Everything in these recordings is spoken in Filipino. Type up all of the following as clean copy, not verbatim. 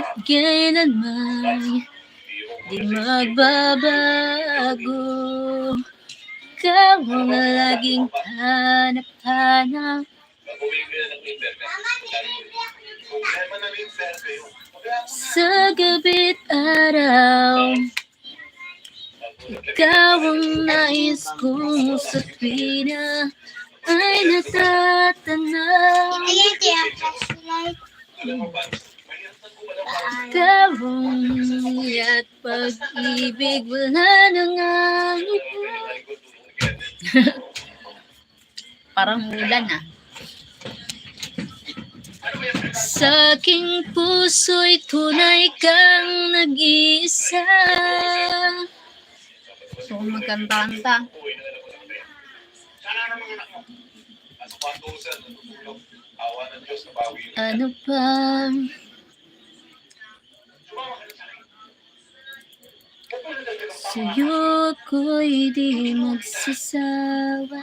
Kahit kailanman di magbabago. Ikaw ang laging hanap-hanap sa gabi't araw. Ikaw ang nais kong sa tuwina ay natatanaw. Ikaw ang at pag-ibig wala nang iba. Parang ulan ah. Sa aking puso'y tunay kang nag-iisa. So, magkanta-kanta. Ano pa? Sa'yo ko'y di magsasawa.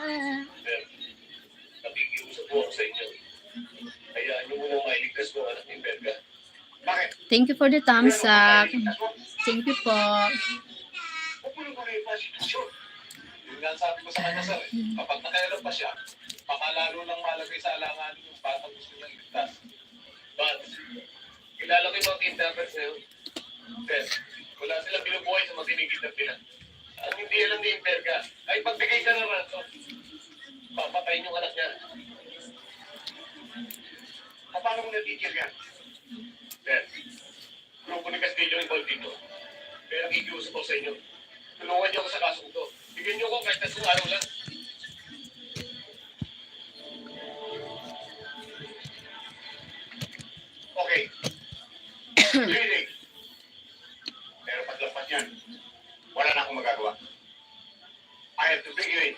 Thank you for the thumbs up. Thank you po. Yung nga sabi ko sa kanya, sir, kapag nakailan pa siya, pakalalo lang malagay sa alangan yung batang gusto nilang iligtas. But, kilala ko yung mga interpret sa'yo. Sir, wala silang binubuhay sa matinigitap nila. Ang hindi alam ni Imperga, ay pagbigay ka ng ransom, papatayin yung anak niya. Paano mo natigil yan? Sir, grupo ni Castillo involved dito. Pero ang ikiusap ko sa inyo, tulungan niyo ako sa kasong to. Bigyan niyo ako kahit 3 araw lang. Okay. 3 days. Pero paglapat yan, wala na akong magagawa. I have to bring you in,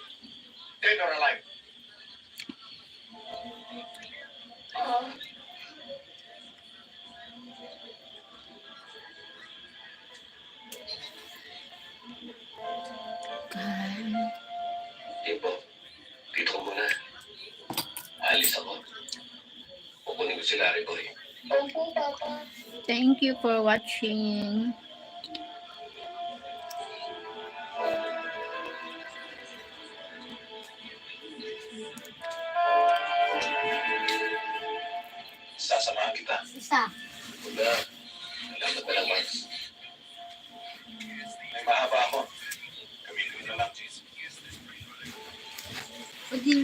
dead or alive. Ibo, dito ko muna. Alis ako. Kukunin ko si Larry Boy. Opo, Papa. Thank you for watching. Sasamahan kita. Isa. Wala. Salamat na lang, Max. May mahaba ako. Gawin ko na lang. Din.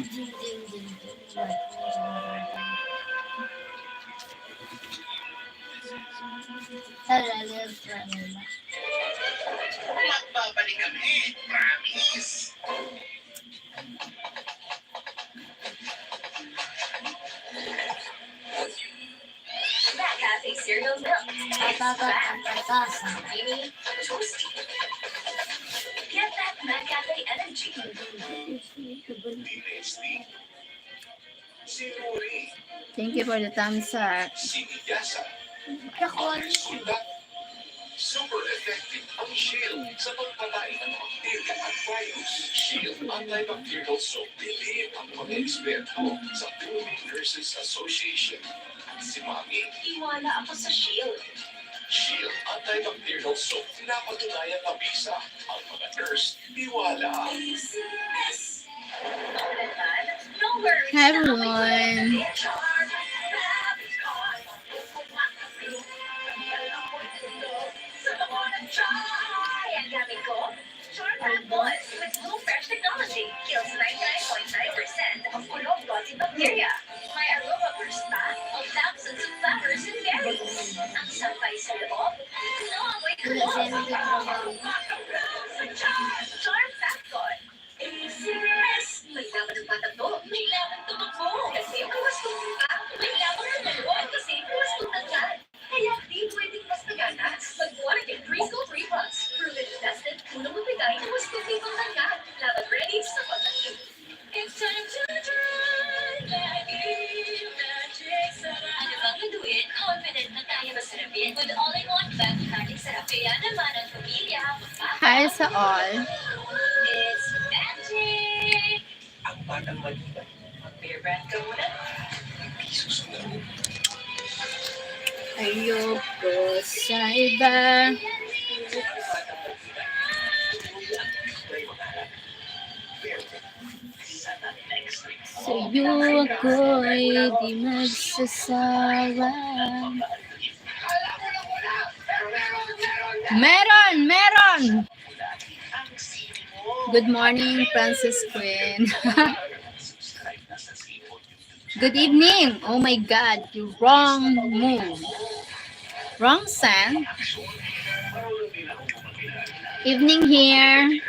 Magbabalik kami. Promise. That Cafe cereal milk. Creamy, toasty. Get that McCafe energy. Dinesti. Si Rory. Thank you for the thumbs up. Si Iyasa. Kakon. Sulat. Super effective ang Shield sa pagpatay ng bacteria at virus. Shield Antibacterial Soap. Believe ang mga eksperto sa Philippine Nurses Association. At si Mami. Iwala ako sa Shield. Shield Antibacterial Soap. Napatunayang mabisa. Ang mga nurse, iwala. No worries. Hi everyone. Ang gamit ko, Charm Boys with Blue Fresh Technology. Kills 99.9% of ulo-bloody bacteria. May aroma burst pa of thousands of flowers and berries. Ang sampay sa loob, no amoy kulog. Charm Factor. May laban ng patatlo. May laban tumakbo. Kasi ang wastong ka. May laban ng maluwag kasi ang wastong tagyan. Kaya di pwedeng mas nagana. Mag-Watergate Preschool 3 Plus. Proven and tested. Unang mabigay ng wastong tipang tagyan. Laban ready sa pagkakit. It's time to try Maggie Magic Sarap. Ano bang gagawin? Confident na tayo masarapin. With all-in-one Maggie Magic Sarap. Kaya naman ang pamilya. Hi sa all. It's magic! Ang batang maliban. Mag-beer brand ka muna. Hindi susunod. Ayoko. ko sa iba. Sa'yo ako'y di magsasawa. Meron! Good morning, Princess Queen. Good evening. Oh my God, you wrong move. Wrong send. Evening here.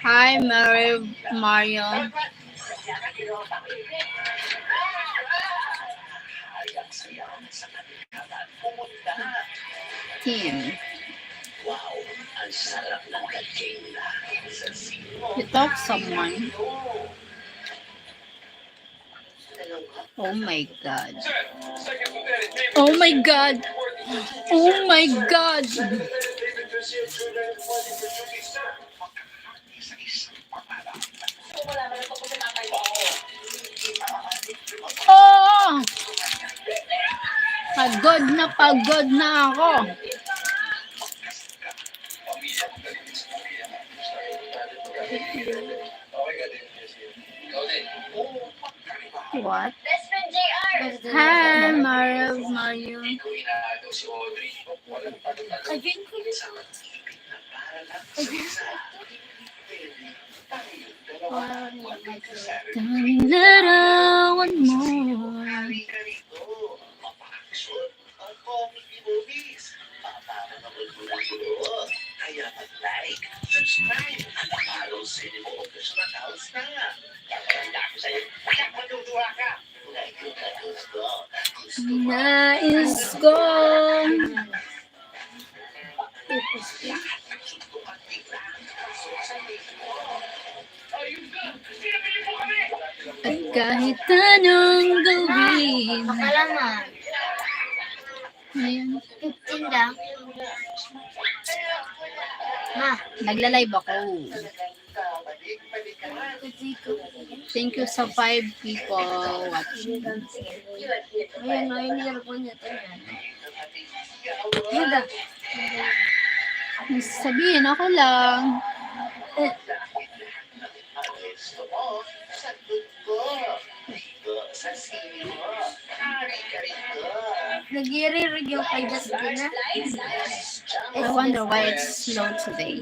Hi, Mario. Team. You talk someone. Oh my God. Oh my God. Oh my God. Oh! Pagod na ako. What? Best friend JR. Hi, Mario. Again ko rin. Daming larawan mo. Kaya mag-like, subscribe, at follow Cinema Official Accounts na. Kakanda ko sa'yo, kaya matutuwa ka. Nais ko. At kahit anong gawin. Makalaman. Ayan. 15 lang. Ma. Nagla-live ako. Thank you sa 5 people watching. Ayan, ayun ko niya. Yuda. Sabihin ako lang. Nag-i-re-read yung kay Justina. I wonder why it's slow today.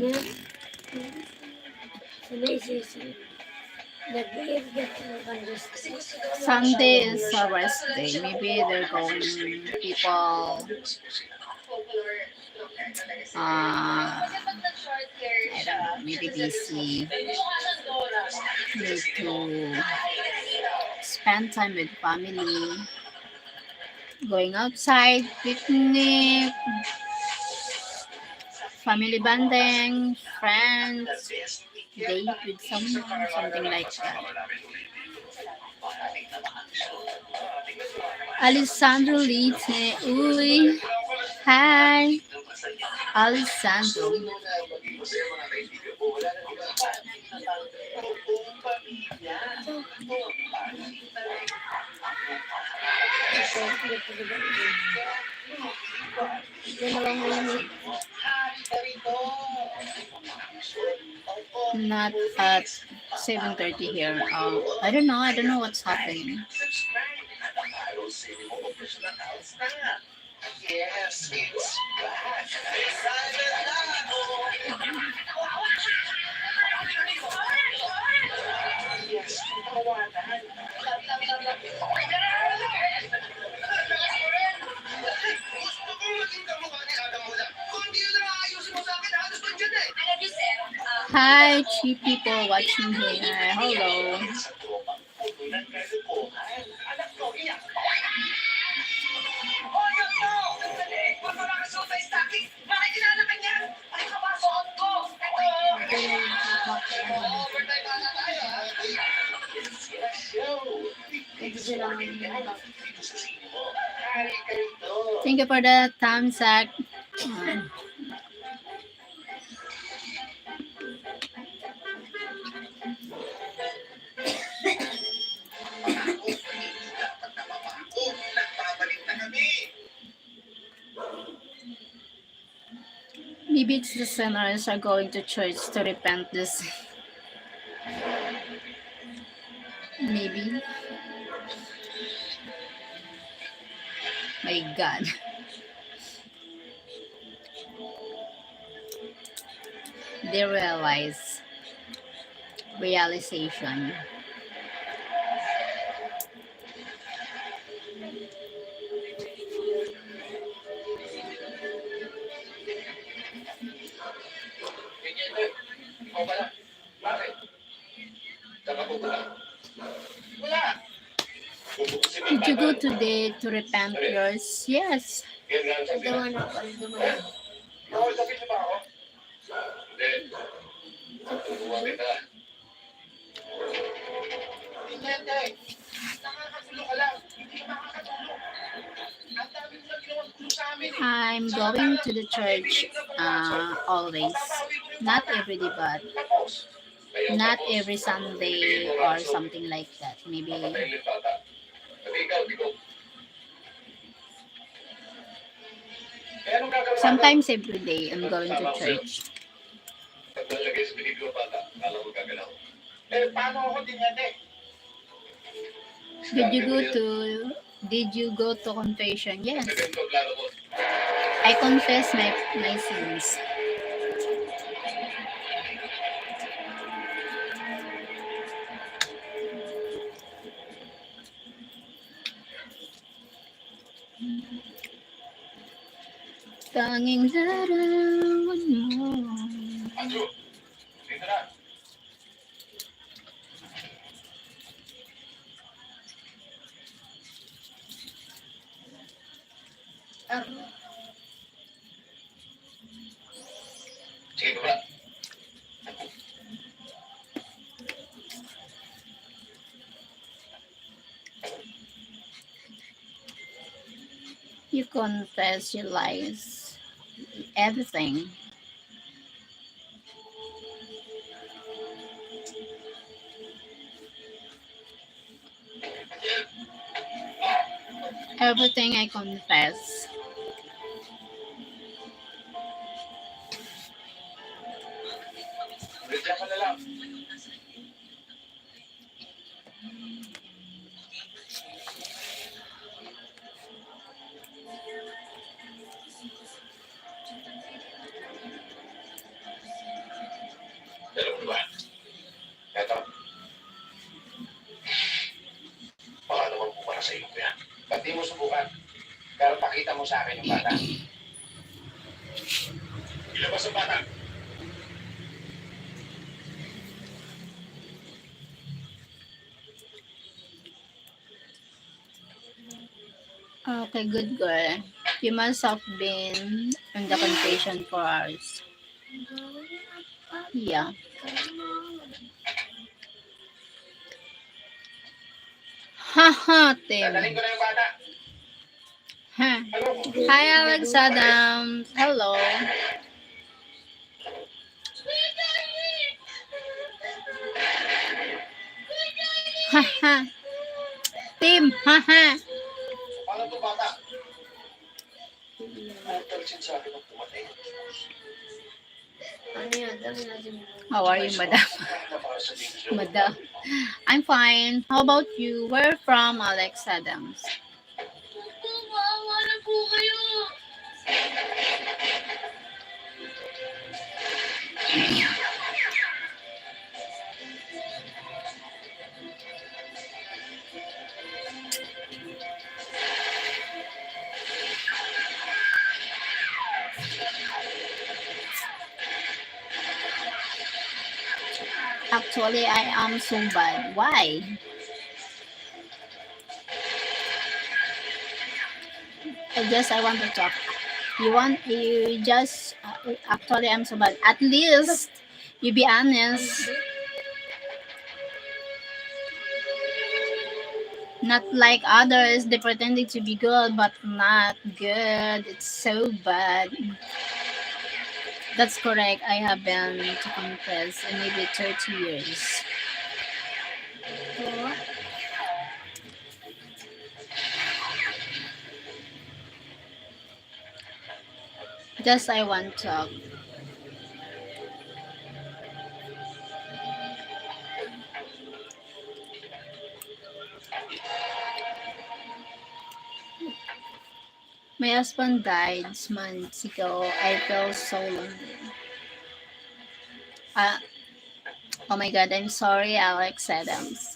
Sunday is a rest day. Maybe they're going, people, I don't know, maybe busy. Need to spend time with family. Going outside, picnic, family bonding, friends, date with someone, something like that. Alessandro Lite, uy, hi, Alessandro. Not at 7:30 here. I don't know what's happening. Yes, it's back. Yes, gusto ko maging kamukha ni Adam Mula. Kung hindi yun lang ayusin mo sa akin, halos ko dyan eh. Alam niyo, sir, Hi, 3 people watching here. Hello. Sa tropang puto ng kalokohan. Anak ko, iyak. Oh, yun to! Sandali! Ba't wala ka suot sa stocking? Makikilala ka niyan! Ay, kabasuot ko! Ito! Overtime pa na tayo, ha? Yes, show! Thank you for the thumbs up. Maybe it's the sinners are going to church to repent this. Maybe. My God. They realize. Realization. Ganyan din. Ikaw pala. Bakit? Saan ka pupunta? Wala. Pupukusin mo Did you go bata. today to repent yours? Yes. Yan nga ang sabi na. Aldaman ako, aldaman. Nakausapin niyo ba ako? Hindi. Tutuwa kita. Hindi. Nakakagulo ka lang. Hindi ka makakatulong. Ang dami mo lang ginawang gulo sa amin eh. I'm going to the church always. Not every day, but Tapos. Ngayon, not tapos. every Sunday or something like that. Maybe Papatayin yung bata. Sabi ikaw, di ko. Eh, anong gagawin natin? sometimes every day I'm going to church. Pag nalagay sa biniglo bata, kala ko gagalaw. Eh, paano ako dinyate? Did you go to confession? Yes. Sa ganito, klaro ko. I confess my sins. Tanging larawan mo. Andrew, dito na. Sige, baba. You confess your lies. Everything. Everything I confess. Diyan ka na lang. Alam mo ba? Eto. Baka naman po para sa iyo yan. Ba't di mo subukan? Pero pakita mo sa akin yung bata. Ilabas ang bata. Okay, good girl. You must have been in the confession for hours. Yeah. Haha, Tim. Dadalhin ko na yung bata. Ha. Ano? Hi, Alex Adams. Hello. Haha. Tim, haha. Paano to bata? Natalsin sa akin ang pumatay. Ano yun? Dami natin. How are you, madam? Napakasabihin siya. Madam. I'm fine. How about you? Where from, Alex Adams? Maawa na po kayo. Actually, I am so bad. Why? I want to talk. Actually, I'm so bad. At least, you be honest. Not like others, they pretending to be good, but not good. It's so bad. That's correct. I have been to confess in maybe 30 years. Oo. Just I want to talk. My husband died months ago. I feel so lonely. Uh, oh my god, I'm sorry, Alex Adams.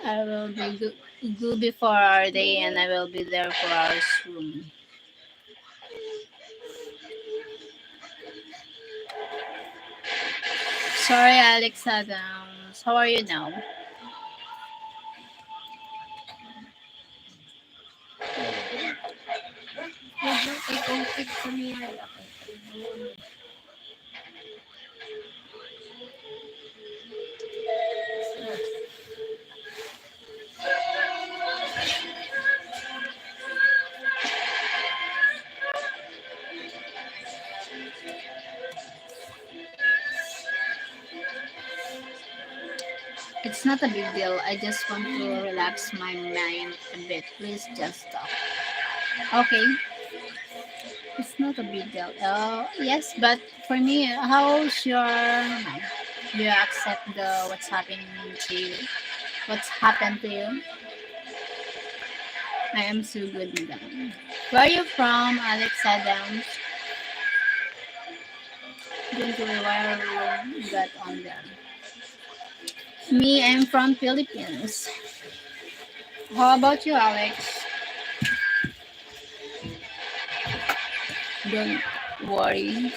I will be good before our day and I will be there for our room. Sorry, Alex Adams. How are you now? Huwag lang i-conflict sa niya. It's not a big deal. I just want to relax my mind a bit. Please just stop. Okay. It's not a big deal. Yes, but for me, how's your mind? Do you accept what's happening to you? What's happened to you? I am so good, madam. Where are you from, Alex Adams? Don't worry, where you got on there. Me, I'm from Philippines. How about you, Alex? Don't worry.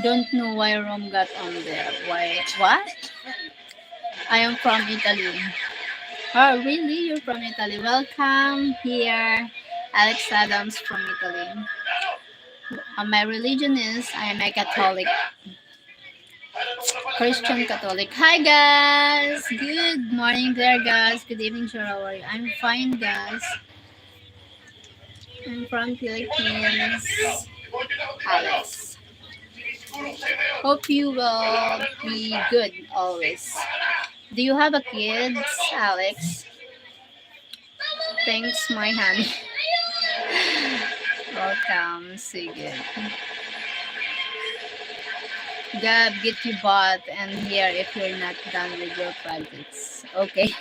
Don't know why Rome got on there. Why? What? I am from Italy. Oh, really? You're from Italy. Welcome here. Alex Adams from Italy. My religion is I am a Catholic. Christian Catholic. Hi guys! Good morning there guys. Good evening, sir. How are you? I'm fine guys. I'm from Philippines. Alex. Hope you will be good always. Do you have a kids, Alex? Thanks, my honey. Welcome, Sigrid. Gab, get your butt and here if you're not done with your projects. Okay.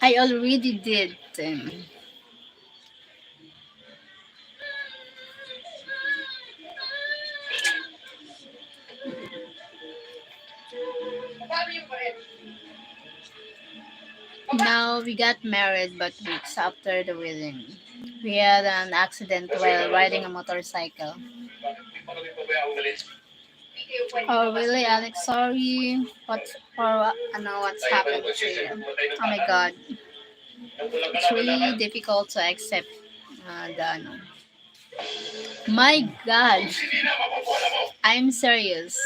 I already did. Now we got married, but weeks after the wedding, we had an accident while riding a motorcycle. Oh, really, Alex? Sorry. I know what's happened to you. Oh my God, it's really difficult to accept. No. My God, I'm serious.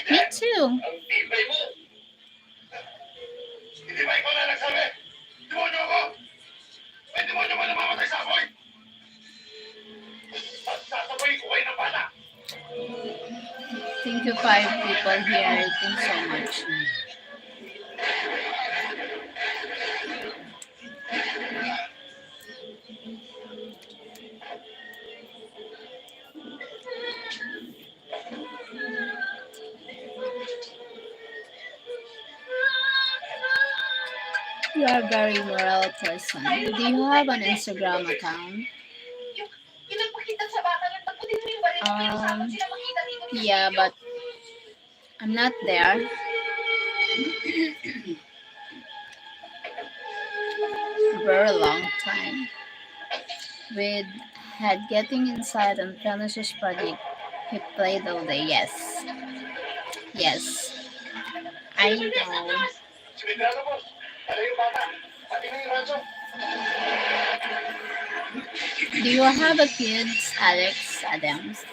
Me too. Hindi ba ikaw na nagsabi? Demonyo ako! May demonyo ba namamatay sa amoy? At sasabihin ko kayo ng bata! Thank you, 5 people here. Thanks so much. You are a very moral person. Do you have an Instagram account? Yung nagpakita sa bata, nagtaputin mo yung baril, pinag-usapan sila makita dito sa Yeah, video. but I'm not there. Very long time. With had getting inside and finish his project, he played all day. Yes. Yes. I know. Sinidrano, boss. Ano yung bata? Pati na yung ransom. Do you have a kids, Alex Adams?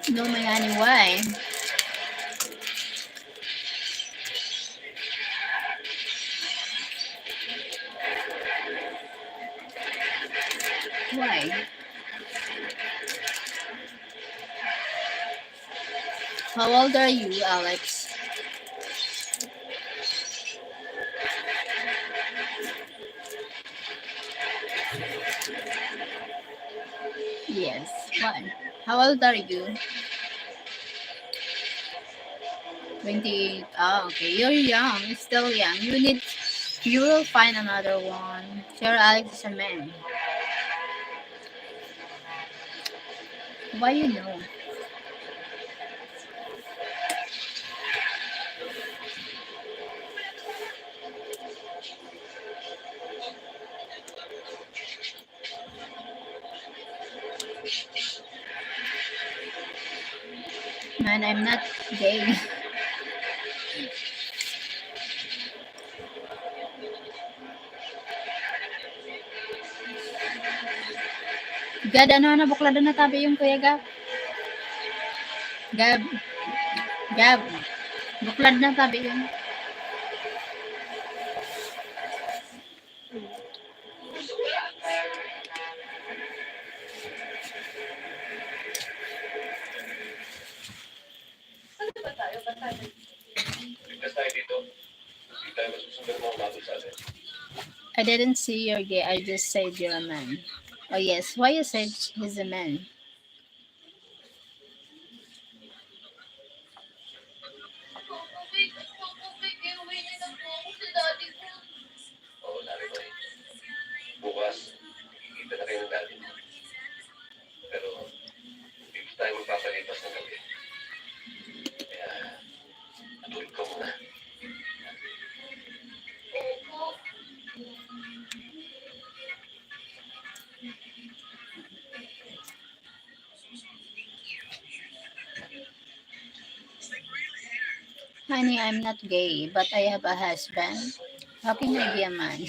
No, my honey, why? How old are you, Alex? Yes. What? How old are you? 28. Ah, okay. You're young. You're still young. You will find another one. Sure, Alex is a man. Why you know? Man, I'm not gay. Gad, ano na, buklada na tabi yung kuya Gab. Gab, Gab, buklad na tabi yung. Ano ba tayo? Ba't tayo? Ligtas tayo dito. Hindi tayo masusundan mga bago sa atin. I didn't see you're gay. I just said you're a man. Oh yes, why you said he's a man? Oo, lari ko eh. Bukas, kikita na kayo ng daddy mo. Pero, hindi tayo magpapalipas ng gabi. Kaya, matulog ka muna. Honey, I'm not gay, but I have a husband. How can I be a man?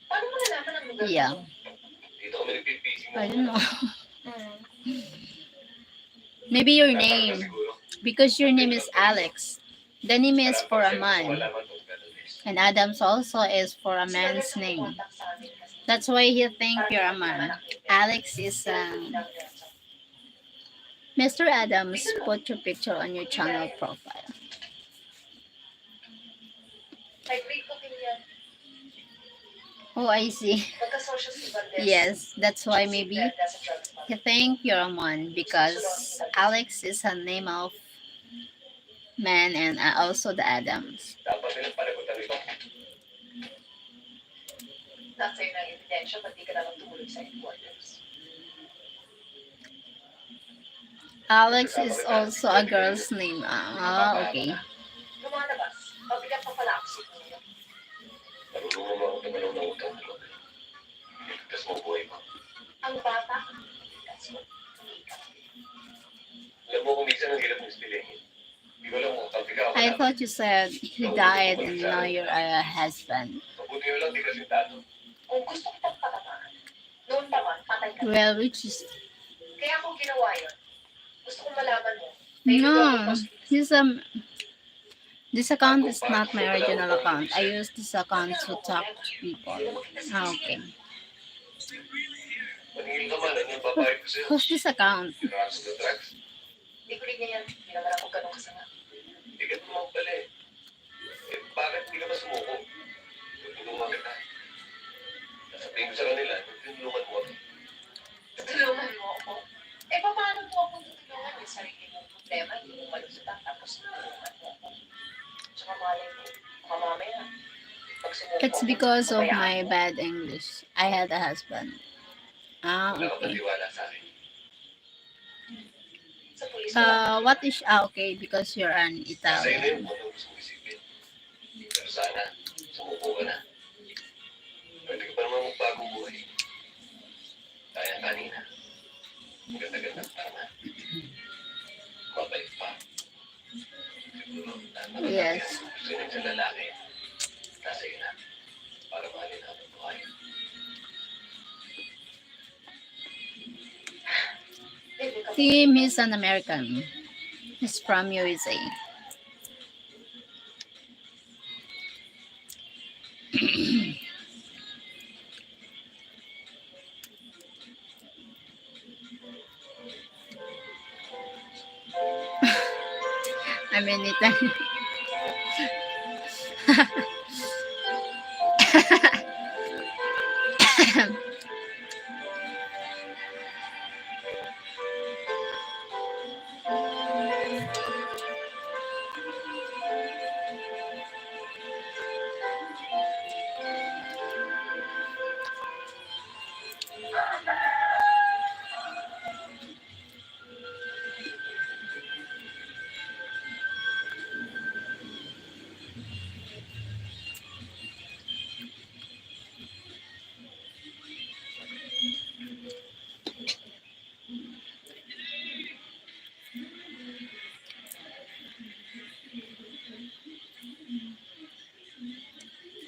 Paano mo nalaman ang lugar Yeah, Dito kami nagpipising I don't know. Hmm. Maybe your name, Siguro. because your name is Alex. The name is for a man, Malaman kung ganun is. and Adams also is for a man's name. That's why he think you're a man. Alex is Mr. Adams. Put your picture on your channel profile. Hybrid ko din yan. Oh, I see. Magka-social si Valdez. Yes, that's why maybe Si Brenda sa drugs man. he think you're a man because Alex is a name of man and also the Adams. Dapat nilang panagutan ito. Nasa iyo ng ebidensya, ba't di ka naman tumulog sa headquarters? Alex is also a girl's name. Ah, okay. Lumalabas. Mabigat pa pala ako sa inyo. Marunong mo ako tumalaw ng utang na loob. Iligtas mo ang buhay mo. Ang bata, that's what Alam mo kung minsan ang hirap ng spelling. Hindi ko alam kung kampi ka ako I na. thought you said he died and now you're a husband. Mabuti mo lang di ka sintado. Kung gusto kitang patamaan, noon pa man, patay ka. Well, which is Kaya kung ginawa yun, gusto kong malaman mo. no. This account is not my original account. I use this account to talk to people. Ah, okay. Maningil ka man, ano yung babae ko sa'yo? Who's this account? Sinaras ng drugs. Hindi ko rin niya yan. Hindi naman ako ganun kasama. Hindi ka naman pala eh. Eh, bakit hindi ka ba sumuko? Tutulungan kita. Sasabihin ko sa kanila, tutulungan mo ako. Tutulungan mo ako. Eh, paano mo ako tutulungan? Yung sarili mong problema, hindi mo malusutan. Tapos tutulungan mo ako. Tsaka malay mo, baka mamaya, pag sumuko It's ako, because of pabayaan my mo. bad English. I had a husband. Ah, Wala ka okay. maniwala sa akin. Sa pulis mo, What is okay because you're an Sa'yo na Italian. yun kung ano gusto mong isipin. Pero sana, sumuko ka na. Pwede ka pa naman magbagong buhay. Kaya kanina. Ang ganda-ganda pa naman. Mabait pa. Siguro, Yes. gusto niya sa lalaki. Nasa iyo na. Para mahalin ang buhay. Tim is an American. He's from USA. I mean, anytime.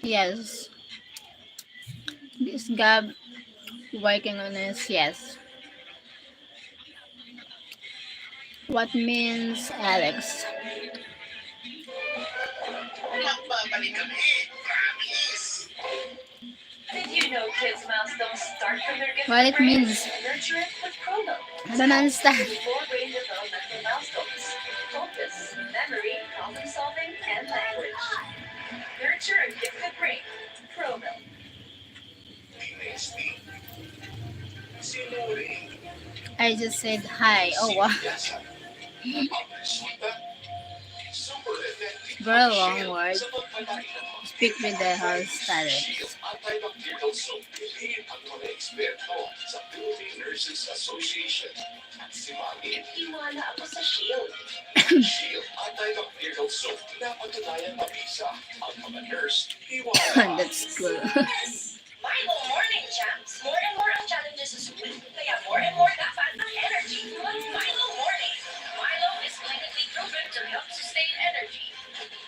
Yes, this Gab working on this. Yes. What means Alex? Magbabalik kami. Promise. Did you know kids' mouths don't start from their gift What it brains? means? Nurture it with Promo. I don't understand. Four brain developmental milestones: focus, memory, problem solving, and language. Nurture a gifted brain. Promo. Nasty. Sinuri. I just said hi. Oh wow. Siniyasan. Ang resulta, super effective Very ang long shield word. sa pagpatay ng mga Speak with the house Shield talents. antibacterial soap. Piliin ang mga eksperto sa Philippine Nurses Association at si Mami. Iwala ako sa shield. Shield antibacterial soap na patunayan mabisa ang mga nurse. Iwala. That's cool. Yes! Milo Morning Champs. More and more ang challenges sa school. Kaya more and more dapat ang energy. Milo Morning. Milo is clinically proven to help sustain energy.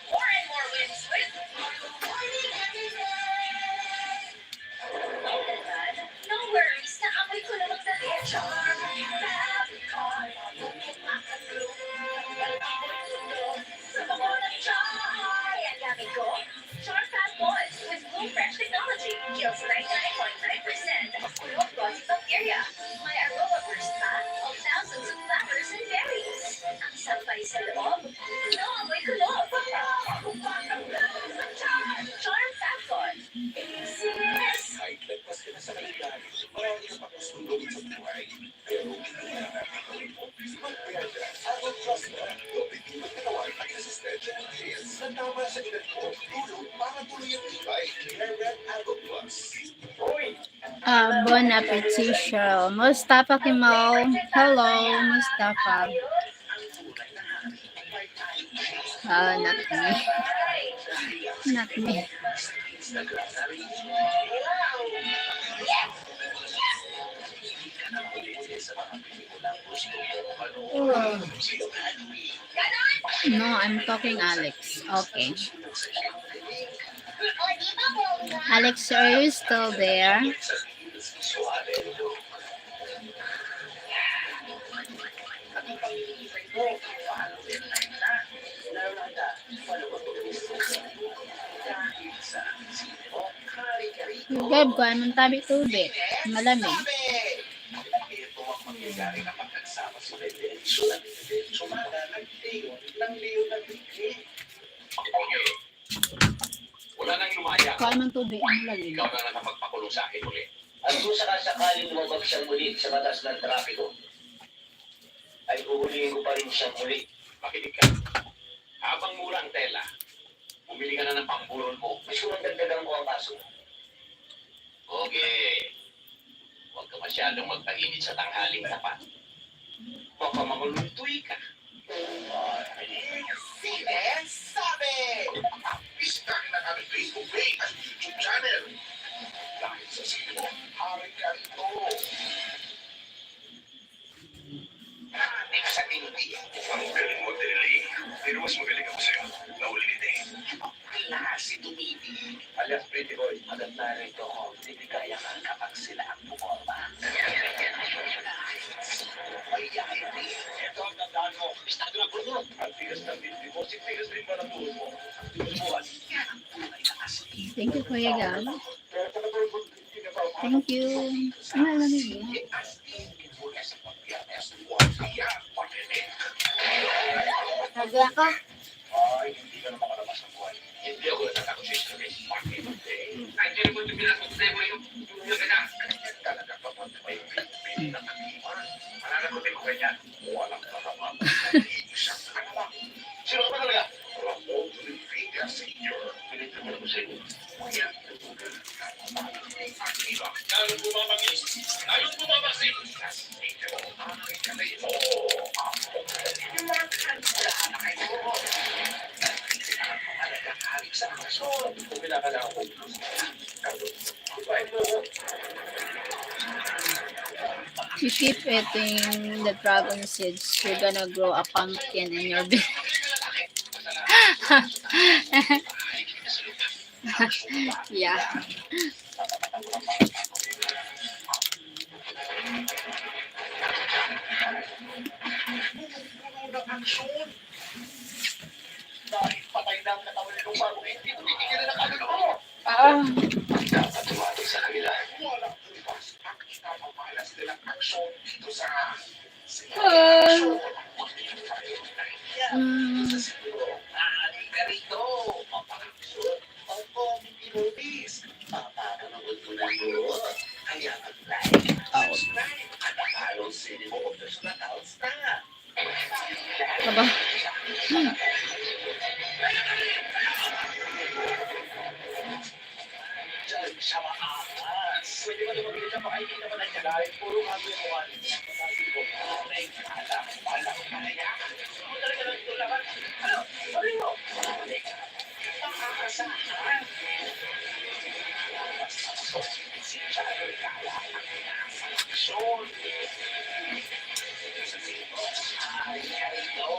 More and more wins with Milo Morning every day. Dad, no worries. Naamoy ko na magdadensya. Sa bako ng chai. Ang gamit ko, Char Fast Boys with Blue Fresh Technology. Kills 99.9% of kulot body bacteria. May aroma burst pa of thousands of flowers and berries. Ang sampay sa loob. No, amoy kulot. Charm Fast Boys. Yes! Kahit lagpas ka na sa kailangan, marami ka pang sundot sa buhay. Pero hindi na natin mo. Magpiyada, ako trust mo. Dobi di magkawal at resistensya ng hales na tama sa edad ko. Tulong para tuloy ang tibay. Hair Red Algo Plus. Bon appetit, Cheryl. Mustafa Kimal. Hello, Mustafa. Not me. Not me. No, I'm talking Alex. Okay. Alex, are you still there? Gab ko, anong tabi tubig? Malamig. Ito ang mangyayari kapag nagsama sila Denso ng Denso Mana ng Leo ng Bigli. Okay. Wala nang lumaya. Ko, anong tubig? Ang lamig. Ikaw na nakapagpakulong sa akin uli. At kung sakasakaling lumabag siyang muli sa batas ng trapiko, ay huhulihin ko pa rin siyang muli. Makinig ka. Habang mura ang tela, bumili ka na ng pangburol mo. Mas kumandagdagan ko ang kaso. Okay. Huwag ka masyadong magpainit sa tanghaling tapat. Baka makuluntuy ka. Sine sabi! Bisitahin na kami Facebook page at YouTube channel. Dahil sa sino, hari ka rito. Hanip sa tindi. Ang galing mo, Deli. Pero mas magaling ako sa'yo. Nahuli ni Dave. Klase tumibig. Alias Pretty Boy, agad na rito ako. Hindi kaya ka kapag sila ang pumorma. Ay, yaki. Ito ang tandaan mo. Estado na puno. Ang tigas ng dindi mo. Si tigas din ba ng tuhod mo? Tubuhan. Yan ang tunay na asli. Thank you, Kuya Gab. Thank you. Ang lamig yan. Asli. Mula sa pagbiyanes. Huwag kaya. Pagkinig. Bigla ka. Ay, hindi ka na makalabas ng buhay. Hindi ako natatakot sa stress. Bakit? Ay, hindi naman yung pinasok mo yung ka na. Talaga pa mo may pinakatiman. Mananagutin ko ganyan. Walang kasama. Isang kanama. Sino ka ba talaga? Ramon Rivera Sr. Pinito mo ko sa iyo. Yan. Lalong bumabagis. Lalong bumabagis. Ito. Ay, kalay mo. Yung mga kanta na kayo. Sa aksyon. Kung pinakala ko. You keep eating the dragon seeds, you're gonna grow a pumpkin in your belly. Yeah. Aksyon. Dahil patay na ang katawan ng bago, hindi ko titigil na kagad mo. Dapat tumati sa kanila. Walang bukas at ipapamalas nilang aksyon dito sa aksyon. Sa siguro, aali ka rito. Papakaksyon. Ang koming inulis. Papapanood mo na yun. Kaya mag-like, subscribe, at ang sinin mo kung gusto na taos na. Aba. Diyan sa maaas. Pwede ba lumabili sa makikita pa na niya? Dahil puro habi ang mukha niya. Sabi ko, ay, alam ka na yan. Ano talaga lang ito laban? Ano? Sabi mo? Makakasahan. Si Charlie Kala ang aksyon. Ay, ito.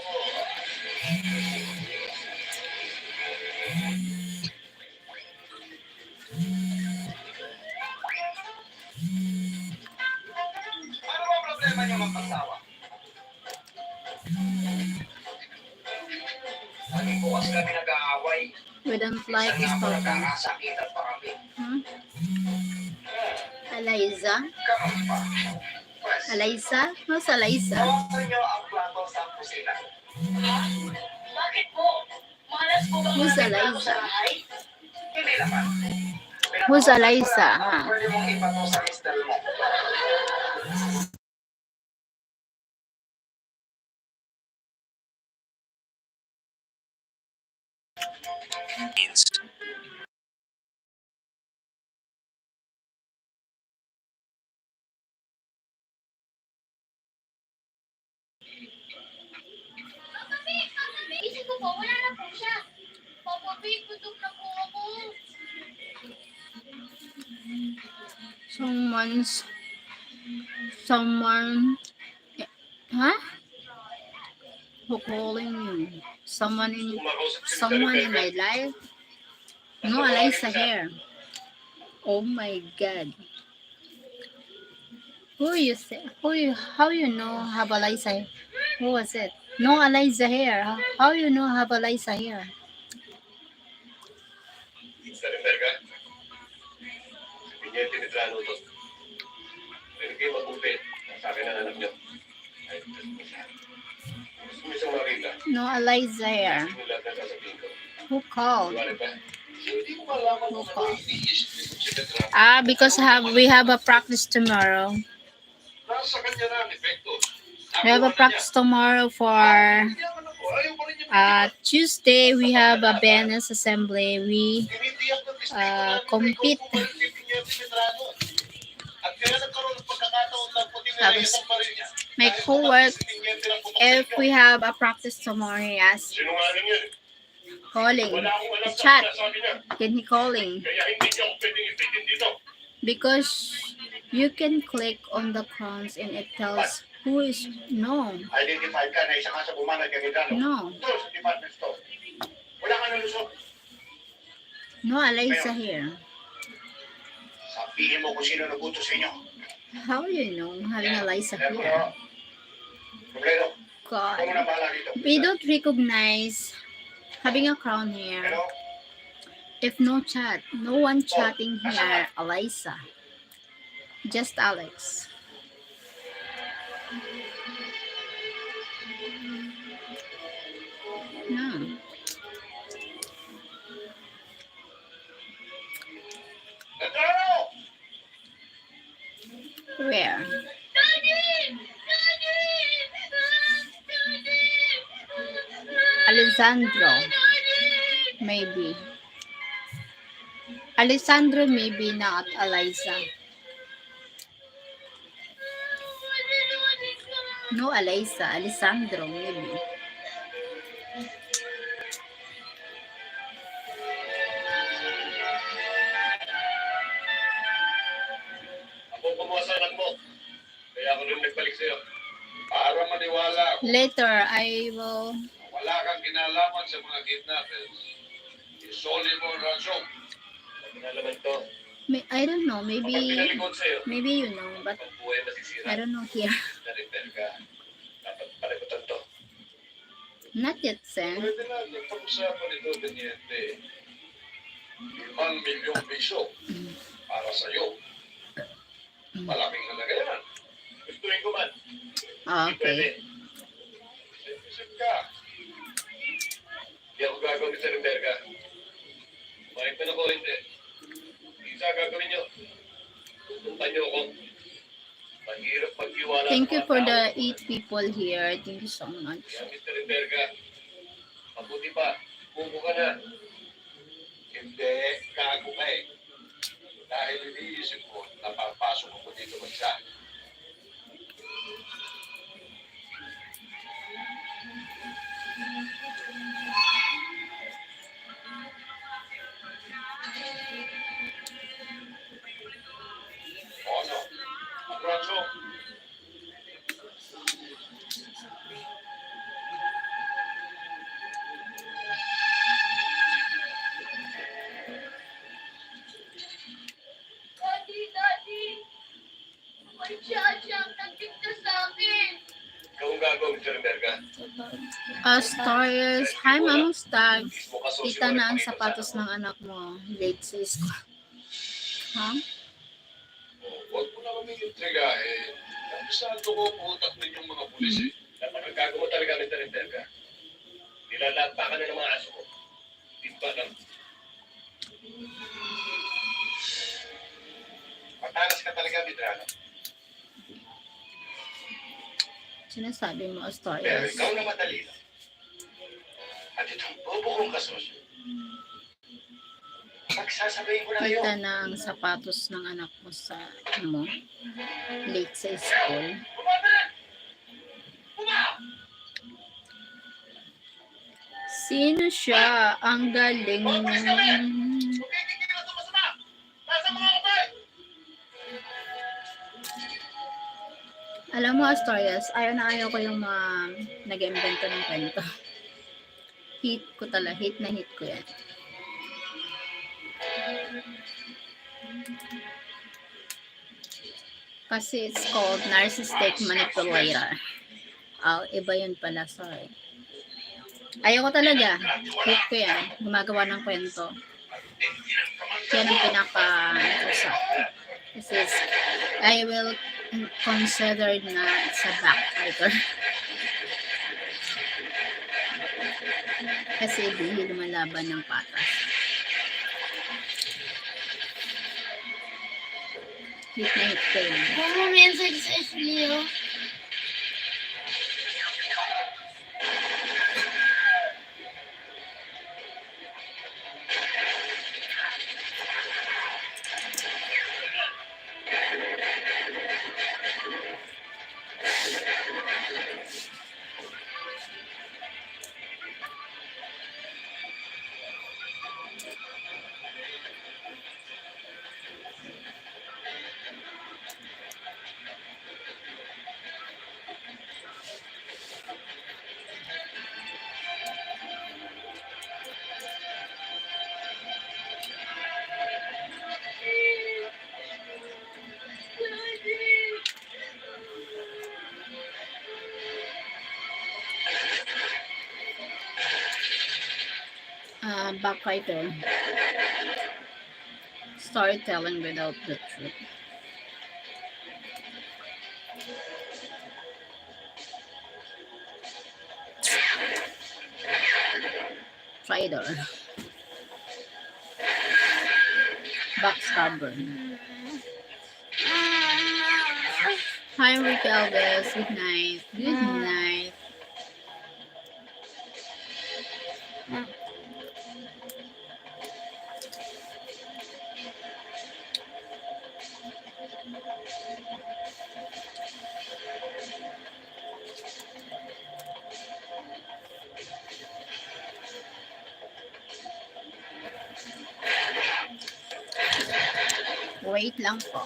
Ano ba problema niyo mag-asawa? Lagi bukas kami nag-aaway. We don't like Minsan nga po story. nagkakasakitan pa kami. Eliza? Kapag pa. Pwes, Eliza? Who's Eliza? tawagan niyo ang plato sa kusina. Bakit po? Malas po ba Who's mga reklamo Eliza? sa bahay? Hindi naman. Who's Eliza, Pinapakita ko lang ha? ang pwede mong ipato sa mister mo. Isip ko po, wala na po siya. Papa B, gutom na po ako. Someone, huh? Who calling you? Someone in my life? No, Eliza here. Oh my God. How you know have Eliza? Who was it? No Eliza here. How you know have Eliza here? Sa Rimberga. Pinyente ni Trano to. Pwede kayo mag-upit. Sa akin ang anak niyo. Ay, gusto mo isang makita. No Eliza here. Gusto mo lahat na sasabihin ko. Who called? Tuwari pa. Hindi ko malaman kung ano ini-issue ko si Petra. Because we have a practice tomorrow. Nasa kanya na ang epekto. We have a practice tomorrow for Tuesday. We have a BNS assembly. We compete. Tapos, my co-work, if we have a practice tomorrow, yes, Sinungaling yan. calling, Wala akong alam sa chat, sinasabi niya. can he calling? Kaya hindi niya ako pwedeng ipitin dito. Because you can click on the crowns and it tells who is, no, Identified ka na isa ka sa bumanag kay Medrano. no, Doon sa department store. Wala ka nalusot. no Eliza here. Sabihin mo kung sino nagutos sa inyo. How you know having Eliza here? Problema. God. Kung na bahala dito. We don't recognize having a crown here. Pero, If no chat, no one chatting here, Eliza. Just Alex. Alessandro, maybe. Alessandro, maybe not Eliza. No, Eliza. Alessandro, maybe. Ako kumuha sa anak mo. Kaya ako rin nagbalik sa'yo. Para maniwala ako. Later, I will. Wala kang kinalaman sa mga kidnappers. Isoli mo ang ransom. Ang nalaman to. I don't know. Kapag Maybe pinalikod sa'yo, you know, but ang buhay masisira. I don't know here. Na-repair ka. Dapat palikutan to. Not yet, sir. Pwede na, pag-usapan ito, Teniente. 5 milyong piso para sa'yo. Malaking halaga yan. Gustuin ko man. Ah, Hindi pwede. okay. Isip ka. Hindi ako gagawin sa repair ka. Mahit na ako, hindi. Isa gagawin nyo. Tutuntan nyo ako. Mahirap maghiwala. Thank you sa mga for tao. the 8 people here. Thank you so much. Kaya Mr. Reberga, mabuti pa, buko ka na. Hindi, gago ka eh. Dahil iniisip ko, napapasok ako dito mag-isa. O ano? Abrazo. Daddy! May siyang nagtigtas sa akin! Ikaw ang gagawin, Mr. Reberga. Stories. Hi, Ma'am Stag. Mismo ka sosyo Kita na ang rin sapatos pakita sa ng anak mo. Late sa school. Ha? Huwag mo na kaming intrigahin. Kabisado ko ang utak ninyong mga pulis eh. Dapat nagkagawa talaga ng Mr. ka. Nilalagpa ka na ng mga aso ko. Timba lang. Matalas ka talaga, Midrano. Sinasabi mo, Pero Stories. ikaw na madali lang. At itong bobo kong kasosyo. Pagsasabayin ko na kayo. Kita na ang sapatos ng anak mo sa mo. Late sa school. Sino siya? Ang galing. Alam mo, Astorias, ayaw ko yung mga nag-invento ng kwento. Hit ko talaga. Hit na hit ko yan. Kasi it's called narcissistic manipulator. Iba yun pala. Sorry. Ayaw ko talaga. Hit ko yan. Gumagawa ng kwento. Yan ang pinaka-usap. This is, I will consider na sa backfighter. Kasi hindi lumalaban ng patas. Hit na hit ko yun. Huwag mo message sa Leo. Backfighter. Storytelling without the truth. Traitor. Backstabber. Hi, Rick Elvis. Good night. Good night. Wait lang po.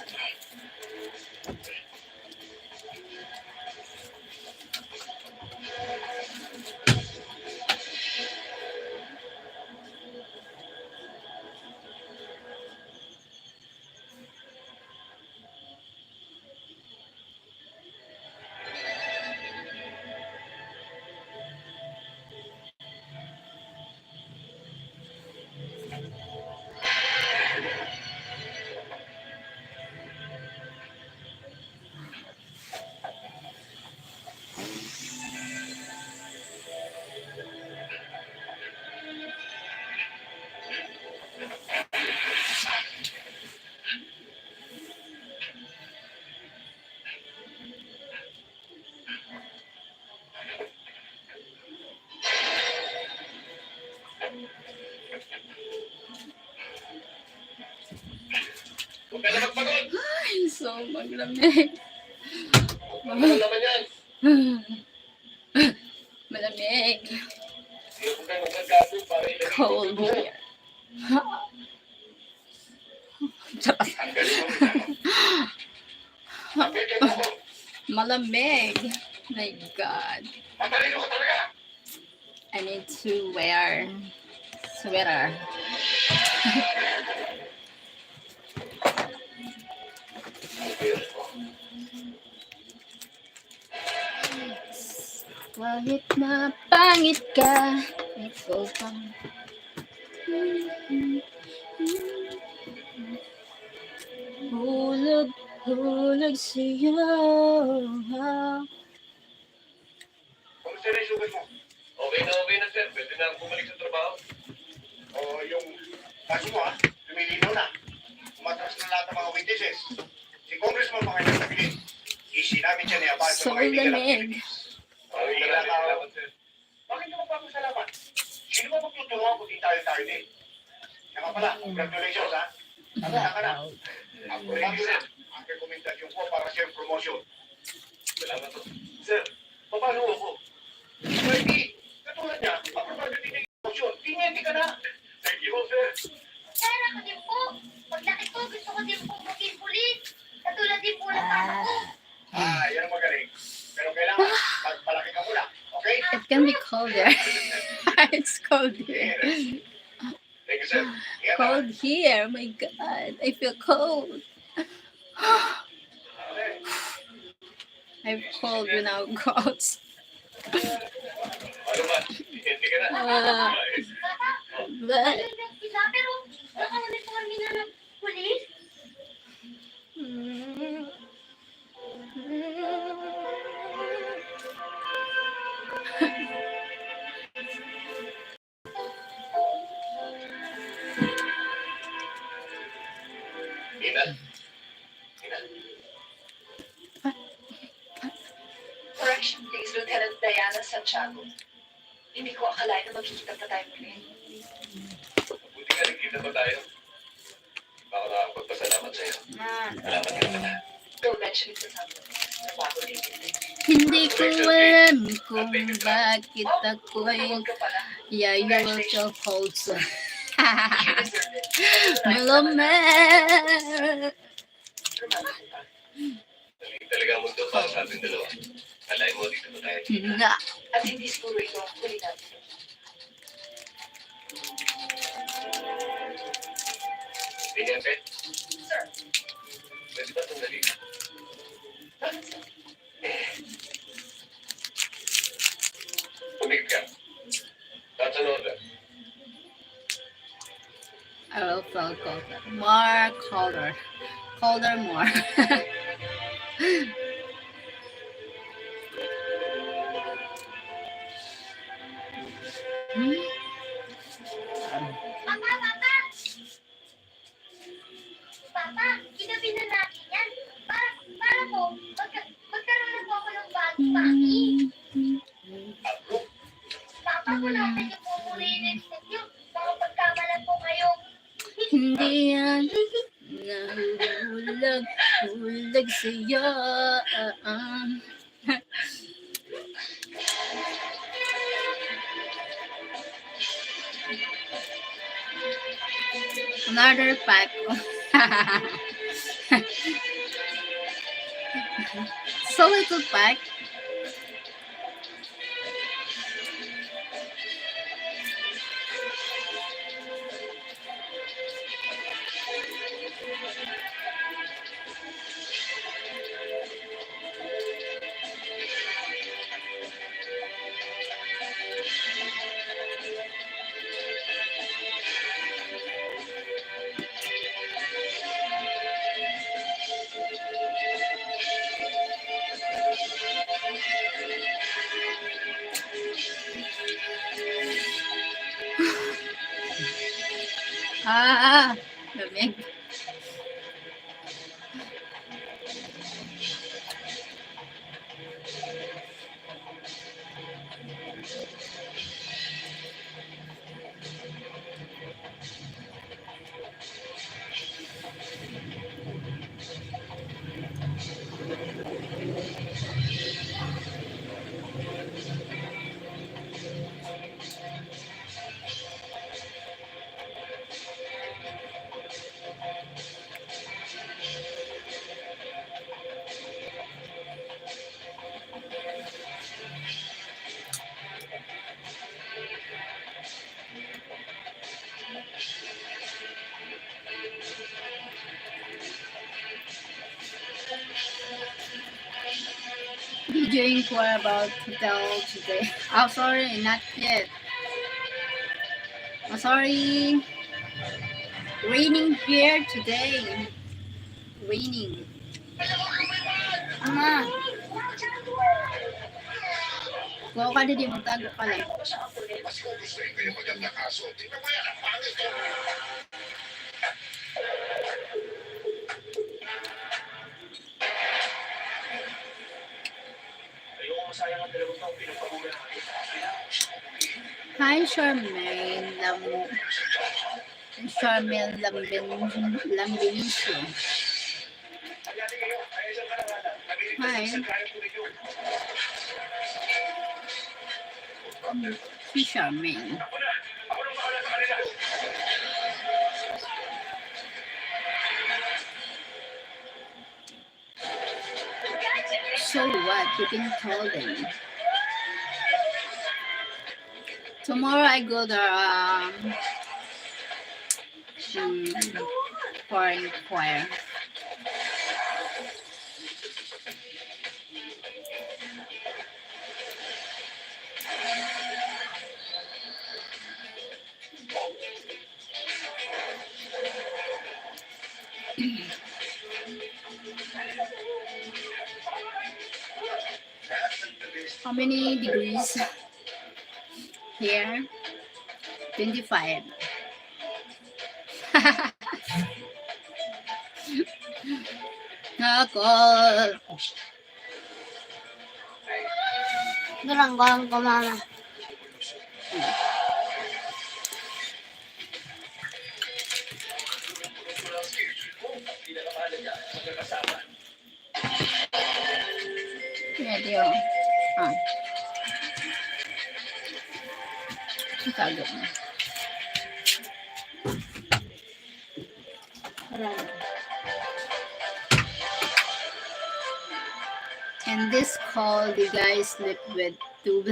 Huwag ka na magpagod. Ay, so maglamig. Ano naman yan? Malamig. Hindi ako kayo magagago para ilagay Cold mo. here. Tsaka Ang galing mo. Napitin mo ko. malamig. My God. Matalino ko talaga. I need to wear sweater. Kahit na pangit ka, ikaw pang hulog, hulog sa'yo. Kamusta na yung sugat mo? Okay na sir. Pwede na ako bumalik sa trabaho. O yung kaso mo lumilinaw na. Umatras na lahat ng mga witnesses. Si Congressman Pangailan Tabilin. Isinabi siya niya para sa So mga illegal lamig. activities. Salamat, sir. Bakit ka magpapasalamat? Sino ba magtutulungan kung di tayo din? Saka pala, congratulations ha. Tanda ka na. Ako rin sir. Ang rekomendasyon ko para sa promotion. Salamat po. Sir, paano ako? Pwede. Katulad niya, aprobado din yung promotion. Tingenti ka na. Thank you, sir. Sir, ako din po. Paglaki ko, gusto ko din po maging pulis. Katulad din po ng papa ko. Yan ang magaling. Pero kailangan, magpalaki ka muna. Okay? It can be colder. It's cold here. Thank you, sir. Ingat ka. Cold here. My God, I feel cold. I'm cold when I go out. Ano ba? Tingenti ka na. Ah. But Ayun yung isa, pero naka-uniforme na ng pulis. Ina. Ina. Correction please, Lieutenant Diana Santiago. Hindi ko akalain na magkikita pa tayo muli. Buti ka nagkita pa tayo. Baka nakapagpasalamat sa'yo. Salamat ka naman. Don't mention it to someone. Nabago din yun. hindi ko alam kung bakit ako'y Huwag ka pala. yayawal sa cold so. You deserve it. Malamig. Talaga ang mundo para sa ating dalawa. Alay mo, dito pa tayo. Nga. At hindi siguro ito ang huli natin. Tiniente, Sir, pwede ba itong dali? bakit sir? Pumig ka. That's an order. I will feel colder. More colder. Colder more. Papa, papa! Papa, ginabi na natin yan. Para po, magkaroon na po ako ng bagong mami. Ako? Papa, wala na niyo po muna yung next niyo. Baka pagkamalan po kayo. Hindi yan nahuhulag, hulag sa'yo. Another pack. So little pack. Ah, lamig. Did you inquire about hotel today? Oh, sorry, not yet. Oh, sorry. Raining here today. Raining. Ama, kuha ka din, magtago ka lang. Mas gugustuhin ko yung magandang aso. Tingnan mo yan, ang pangit ko. Ayoko masayang ang dalawang taong pinagpagulan natin. Hi, Charmaine. Charmaine Lambinicio. Pagdating kayo, ay isang kalangatan. Hi. Si Charmaine. Ako na! Ako nang bahala sa kanila! So what? You can tell them. Tomorrow I go there foreign choir. How many degrees here? 25. Ako. Garang-garang ko, mama. Pwede yun. Ah. Itago mo. And this call, the guy sleep with two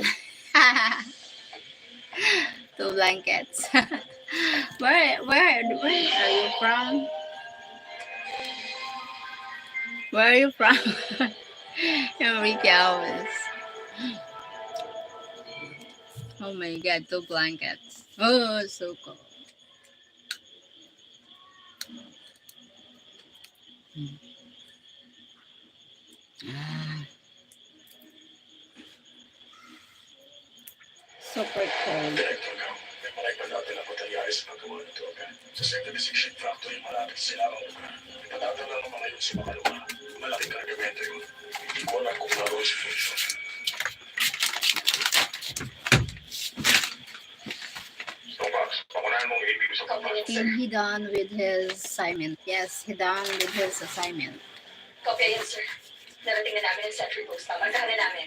blankets. Where are you from? Where are you from? Enrique Alves. Oh my god, two blankets. Oh, so cool. Super cold. Director ka, may malay natin ang batalyari sa paggawa ng droga. Sa Sector Section Factory, malapit sa silang lugar. Ipatatala ng mga yun si Makaluma. Malaking kargamento yun. Hindi ko alam kung laro si Function. Topax, pangunahan mong ibig sa papas. Think he done with his assignment. Yes, he done with his assignment. Kopya yan, sir. Narating na namin ang sentry post. Pamarkahan na namin.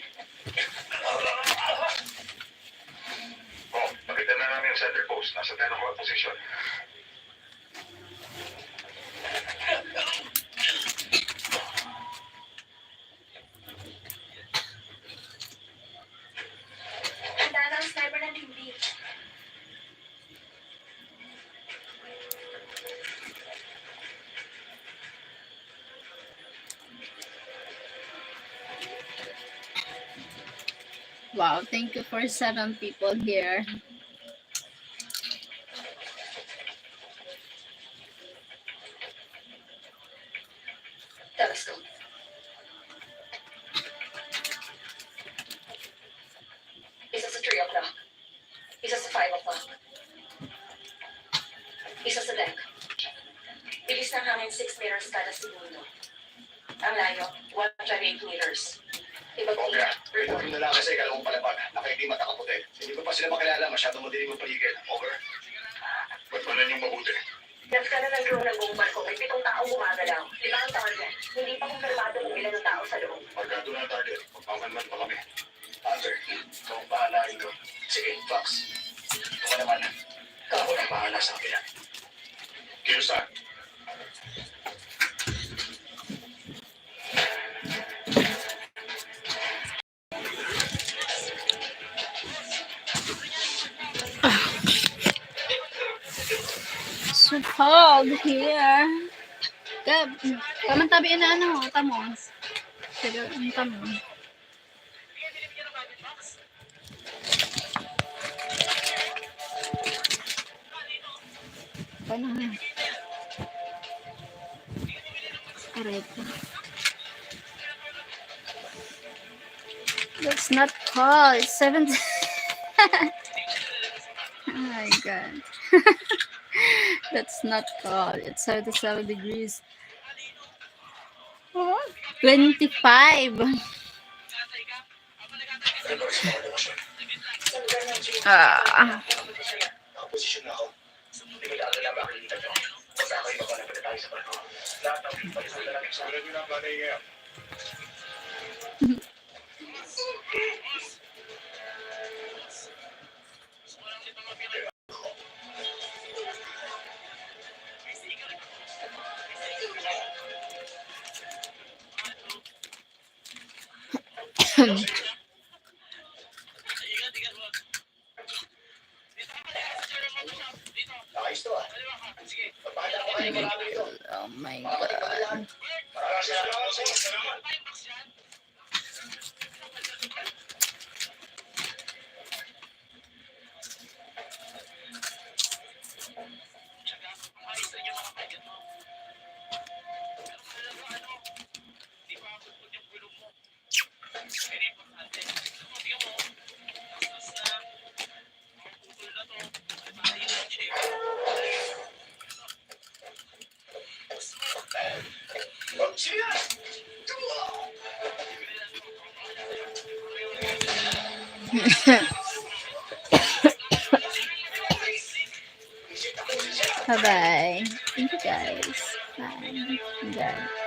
Oh, nakita na namin yung center post. Nasa 10 o'clock position. Wow, thank you for 7 people here. Let's go. Isa sa 3 o'clock. Isa sa 5 o'clock. Isa sa deck. Bilis ng hangin 6 meters kada segundo. Ang layo, 128 meters. Ibang Okay, report mo na lang kasi kala mong palabag. Nakaindi mata kaputi. Hindi ko pa sila makilala. Masyadong madilim ang paligid. Over. Ba't pa niyong mabuti? Nagkala ng drone ng buong barko. May 7 taong gumagalaw. 5 target. Hindi pa kumpirmado kung ilan ang tao sa loob. Pagka doon ang target, magpapanman pa kami. Hunter, ikaw ang bahala ito. Sige, Fox. Ito ka naman. Ako na bahala sa akin. Kiyosan. So cold here. Gab, kamantabi na ano, tamo. Sige, tamo. Paano nga? Arepa. That's not cold. It's 70. Oh my god. That's not cold. It's 77 degrees. Oh, 25. Nakaposisyon na ako. Hindi ko talaga lang makikita nyo. Basta kayo mabalapit na tayo sa barko. Lahat ng people is na lang sa akin. Nyo na ang planay ngayon. Ayos to ah. Sige, pagpahanda ko kayo marami ito. Oh my Makakita god. ka lang. Maraming salamat sa inyo. Bye bye. Thank you guys. Bye. God.